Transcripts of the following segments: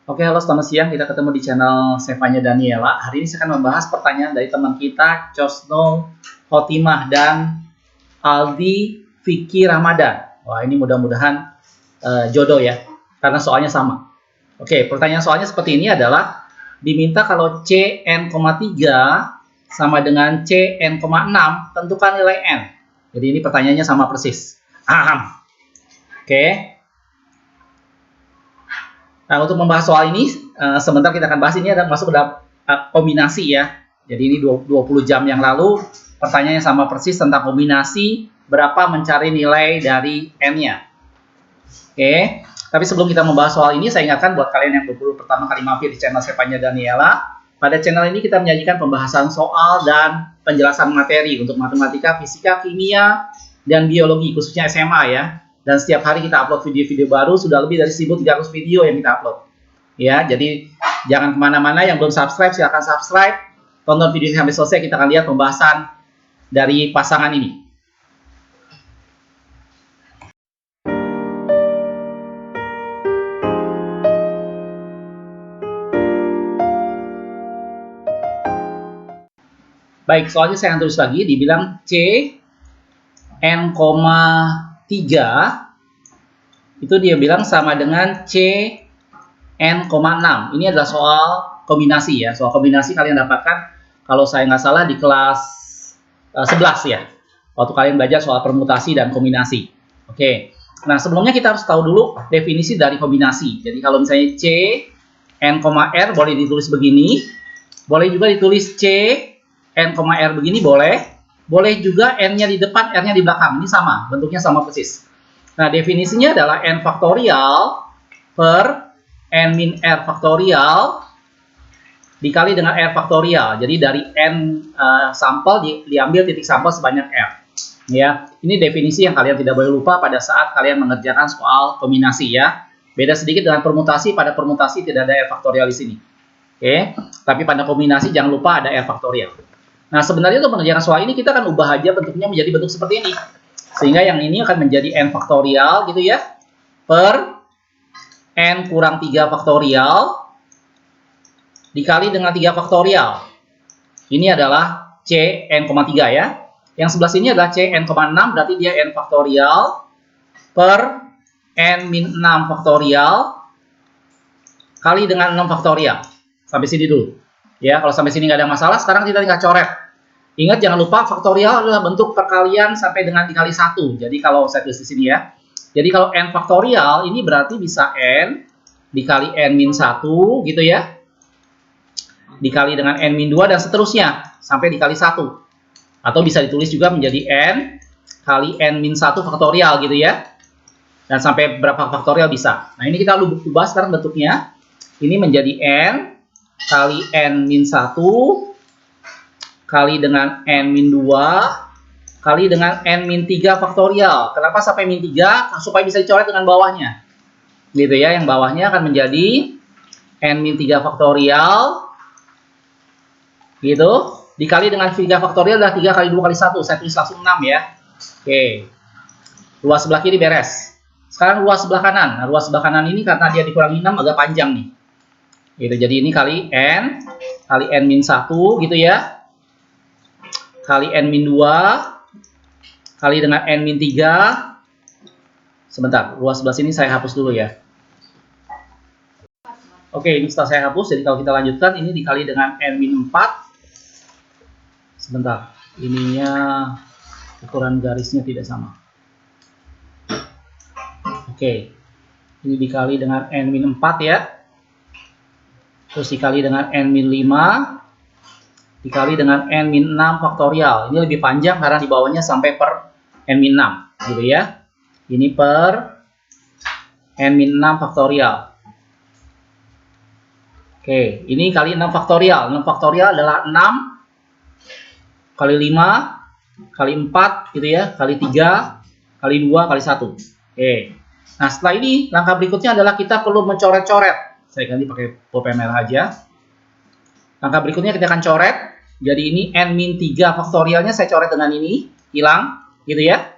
Oke, halo selamat siang. Kita ketemu di channel Sevanya Daniela. Hari ini saya akan membahas pertanyaan dari teman kita, Cosno Khotimah dan Aldi Vicky Ramadan. Wah, ini mudah-mudahan jodoh ya, karena soalnya sama. Oke, pertanyaan soalnya seperti ini adalah, diminta kalau Cn,3 sama dengan Cn,6, tentukan nilai N. Jadi ini pertanyaannya sama persis. Oke. Nah, untuk membahas soal ini, sebentar kita akan bahas. Ini ada masuk ke dalam kombinasi ya. Jadi ini 20 jam yang lalu, pertanyaannya sama persis tentang kombinasi, berapa mencari nilai dari N-nya. Oke, tapi sebelum kita membahas soal ini, saya ingatkan buat kalian yang baru pertama kali mampir di channel Sevanya Daniela, pada channel ini kita menyajikan pembahasan soal dan penjelasan materi untuk matematika, fisika, kimia, dan biologi, khususnya SMA ya. Dan setiap hari kita upload video-video baru, sudah lebih dari 1.300 video yang kita upload. Ya, jadi jangan kemana-mana, yang belum subscribe silahkan subscribe. Tonton video sampai selesai, kita akan lihat pembahasan dari pasangan ini. Baik, soalnya saya akan tulis lagi, dibilang N,3 itu dia bilang sama dengan Cn,6. Ini adalah soal kombinasi ya. Soal kombinasi kalian dapatkan kalau saya nggak salah di kelas 11 ya. Waktu kalian belajar soal permutasi dan kombinasi. Oke. Nah, sebelumnya kita harus tahu dulu definisi dari kombinasi. Jadi kalau misalnya C, N, R boleh ditulis begini. Boleh juga ditulis C, N, R begini boleh. Boleh juga N-nya di depan, R-nya di belakang. Ini sama, bentuknya sama persis. Nah, definisinya adalah N faktorial per N min R faktorial dikali dengan R faktorial. Jadi dari N sampel diambil titik sampel sebanyak R. Ya, ini definisi yang kalian tidak boleh lupa pada saat kalian mengerjakan soal kombinasi ya. Beda sedikit dengan permutasi. Pada permutasi tidak ada R faktorial di sini. Oke, tapi pada kombinasi jangan lupa ada R faktorial. Nah, sebenarnya untuk mengerjakan soal ini kita akan ubah aja bentuknya menjadi bentuk seperti ini. Sehingga yang ini akan menjadi N faktorial gitu ya. Per N kurang 3 faktorial dikali dengan 3 faktorial. Ini adalah Cn,3 ya. Yang sebelah sini adalah Cn,6, berarti dia N faktorial per N min 6 faktorial kali dengan 6 faktorial. Sampai sini dulu. Ya, kalau sampai sini nggak ada masalah, sekarang kita tinggal coret. Ingat, jangan lupa faktorial adalah bentuk perkalian sampai dengan dikali 1. Jadi kalau saya tulis di sini ya. Jadi kalau N faktorial ini berarti bisa N dikali N min 1 gitu ya. Dikali dengan N min 2 dan seterusnya sampai dikali 1. Atau bisa ditulis juga menjadi N kali N min 1 faktorial gitu ya. Dan sampai berapa faktorial bisa. Nah, ini kita ubah sekarang bentuknya. Ini menjadi N kali N min 1 kali dengan N min 2 kali dengan N min 3 faktorial. Kenapa sampai min 3? Supaya bisa dicoret dengan bawahnya. Gitu ya, yang bawahnya akan menjadi N min 3 faktorial. Gitu. Dikali dengan 3 faktorial adalah 3 kali 2 kali 1. Saya tulis langsung 6 ya. Oke. Ruas sebelah kiri beres. Sekarang ruas sebelah kanan. Nah, ruas sebelah kanan ini karena dia dikurangi 6 agak panjang nih. Gitu. Jadi ini kali N min 1 gitu ya. Kali N min 2 kali dengan N min 3. Sebentar, ruas sebelah sini saya hapus dulu ya. Oke, ini setelah saya hapus. Jadi kalau kita lanjutkan, ini dikali dengan N min 4. Sebentar, ininya ukuran garisnya tidak sama. Oke, ini dikali dengan N min 4 ya. Terus dikali dengan N min 5 dikali dengan N min 6 faktorial. Ini lebih panjang karena di bawahnya sampai per N min 6 gitu ya. Ini per N min 6 faktorial. Oke, ini kali 6 faktorial. 6 faktorial adalah 6 kali 5 kali 4 gitu ya, kali 3 kali 2 kali 1. Oke. Nah, setelah ini langkah berikutnya adalah kita perlu mencoret-coret. Saya ganti pakai pulpen merah aja. Langkah berikutnya kita akan coret. Jadi ini N min 3 faktorialnya saya coret dengan ini. Hilang. Gitu ya.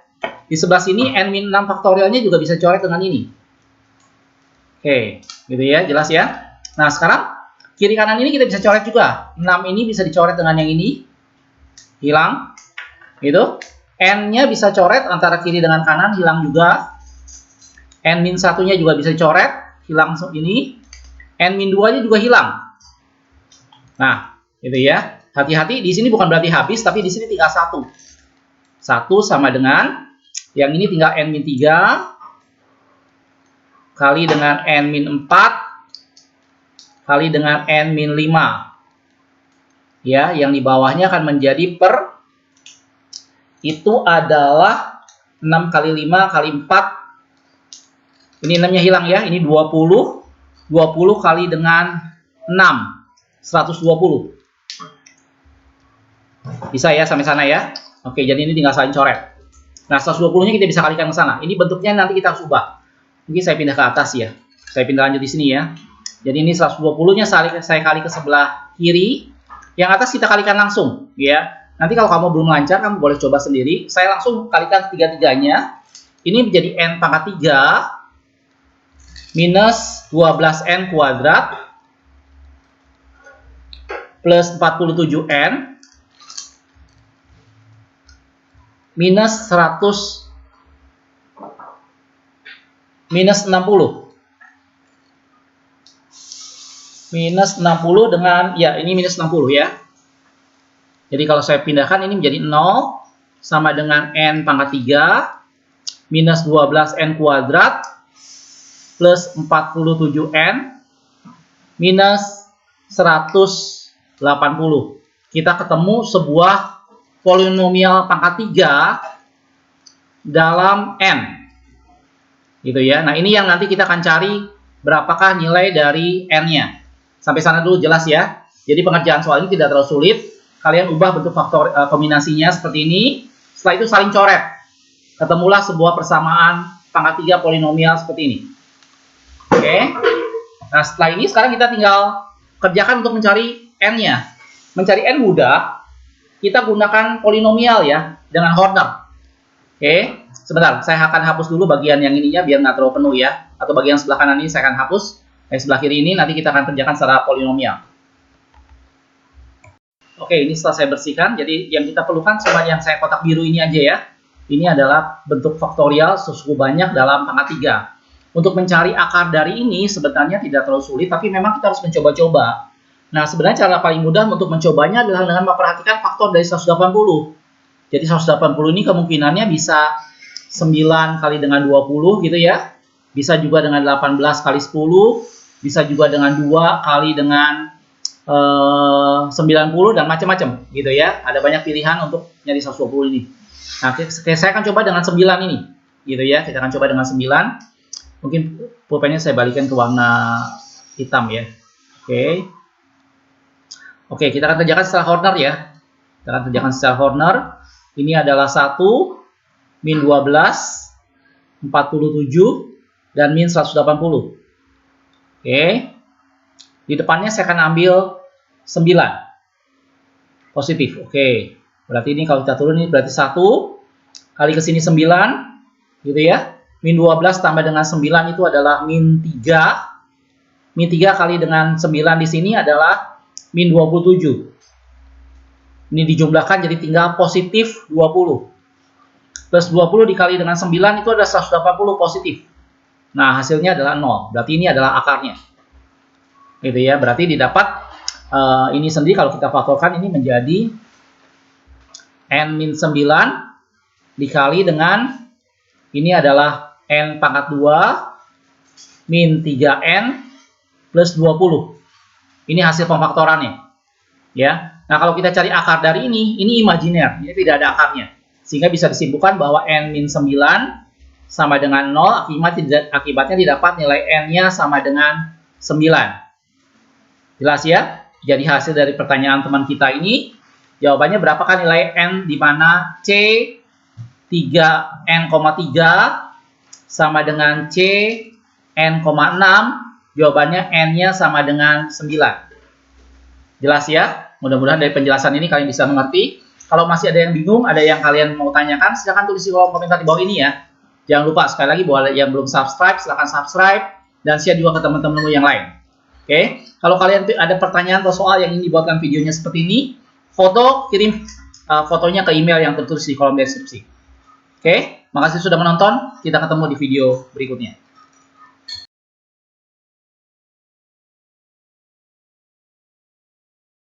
Di sebelah sini N min 6 faktorialnya juga bisa coret dengan ini. Oke. Gitu ya. Jelas ya. Nah, sekarang kiri kanan ini kita bisa coret juga. 6 ini bisa dicoret dengan yang ini. Hilang. Gitu. N-nya bisa coret antara kiri dengan kanan, hilang juga. N-1-nya juga bisa dicoret, hilang ini. N-2-nya juga hilang. Nah, gitu ya. Hati-hati, di sini bukan berarti habis, tapi di sini tinggal 1. 1 sama dengan, yang ini tinggal N-3 kali dengan N-4 kali dengan N-5. Ya, yang di bawahnya akan menjadi per, itu adalah 6 kali 5 kali 4. Ini 6-nya hilang ya, ini 20. 20 kali dengan 6, 120. Bisa ya sampai sana ya. Oke, jadi ini tinggal saling coret. Nah, 120-nya kita bisa kalikan ke sana. Ini bentuknya nanti kita harus ubah. Mungkin saya pindah ke atas ya. Saya pindah lanjut di sini ya. Jadi ini 120-nya saya kali ke sebelah kiri. Yang atas kita kalikan langsung ya. Nanti kalau kamu belum lancar, kamu boleh coba sendiri. Saya langsung kalikan tiga-tiganya. Ini menjadi N pangkat 3 minus 12N kuadrat plus 47N minus 100 minus 60 dengan, ya ini minus 60 ya. Jadi kalau saya pindahkan ini menjadi 0 sama dengan N pangkat 3 minus 12N kuadrat plus 47N minus 180. Kita ketemu sebuah polinomial pangkat 3 dalam N. Gitu ya. Nah, ini yang nanti kita akan cari berapakah nilai dari N-nya. Sampai sana dulu jelas ya. Jadi pengerjaan soal ini tidak terlalu sulit. Kalian ubah bentuk faktor kombinasinya seperti ini. Setelah itu saling coret. Ketemulah sebuah persamaan pangkat 3 polinomial seperti ini. Oke. Nah, setelah ini sekarang kita tinggal kerjakan untuk mencari N-nya. Mencari N mudah. Kita gunakan polinomial ya, dengan Horner. Oke. Sebentar, saya akan hapus dulu bagian yang ininya biar nggak terlalu penuh ya. Atau bagian sebelah kanan ini saya akan hapus. Sebelah kiri ini nanti kita akan kerjakan secara polinomial. Oke, ini setelah saya bersihkan. Jadi yang kita perlukan cuma yang saya kotak biru ini aja ya. Ini adalah bentuk faktorial cukup banyak dalam pangkat 3. Untuk mencari akar dari ini sebenarnya tidak terlalu sulit, tapi memang kita harus mencoba-coba. Nah, sebenarnya cara paling mudah untuk mencobanya adalah dengan memperhatikan faktor dari 180. Jadi 180 ini kemungkinannya bisa 9 kali dengan 20 gitu ya. Bisa juga dengan 18 kali 10. Bisa juga dengan 2 kali dengan 90 dan macam-macam gitu ya. Ada banyak pilihan untuk nyari 120 ini. Nah, saya akan coba dengan 9 ini gitu ya. Kita akan coba dengan 9. Mungkin pulpennya saya balikan ke warna hitam ya. Oke. Oke, kita akan kerjakan secara Horner ya. Kita akan kerjakan secara Horner. Ini adalah 1, min 12, 47, dan min 180. Oke. Di depannya saya akan ambil 9. Positif. Oke. Berarti ini kalau kita turun ini berarti 1 kali ke sini 9 gitu ya. Min 12 tambah dengan 9 itu adalah min 3. Min 3 kali dengan 9 di sini adalah min 27. Ini dijumlahkan jadi tinggal positif 20. Plus 20 dikali dengan 9 itu adalah 180 positif. Nah, hasilnya adalah 0. Berarti ini adalah akarnya. Gitu ya. Berarti didapat ini sendiri kalau kita faktorkan ini menjadi N-9 dikali dengan ini adalah N pangkat 2 min 3N plus 20. Ini hasil pemfaktorannya. Ya. Nah, kalau kita cari akar dari ini imajiner. Ini tidak ada akarnya. Sehingga bisa disimpulkan bahwa N-9 sama dengan 0, akibatnya didapat nilai N-nya sama dengan 9. Jelas ya? Jadi hasil dari pertanyaan teman kita ini, jawabannya berapakah nilai N di mana C 3N,3 sama dengan C N,6, jawabannya N-nya sama dengan 9. Jelas ya? Mudah-mudahan dari penjelasan ini kalian bisa mengerti. Kalau masih ada yang bingung, ada yang kalian mau tanyakan, silahkan tulis di kolom komentar di bawah ini ya. Jangan lupa sekali lagi buat yang belum subscribe, silahkan subscribe dan share juga ke teman-temanmu yang lain. Oke, kalau kalian ada pertanyaan atau soal yang ingin dibuatkan videonya seperti ini, kirim fotonya ke email yang tertulis di kolom deskripsi. Oke, makasih sudah menonton. Kita ketemu di video berikutnya.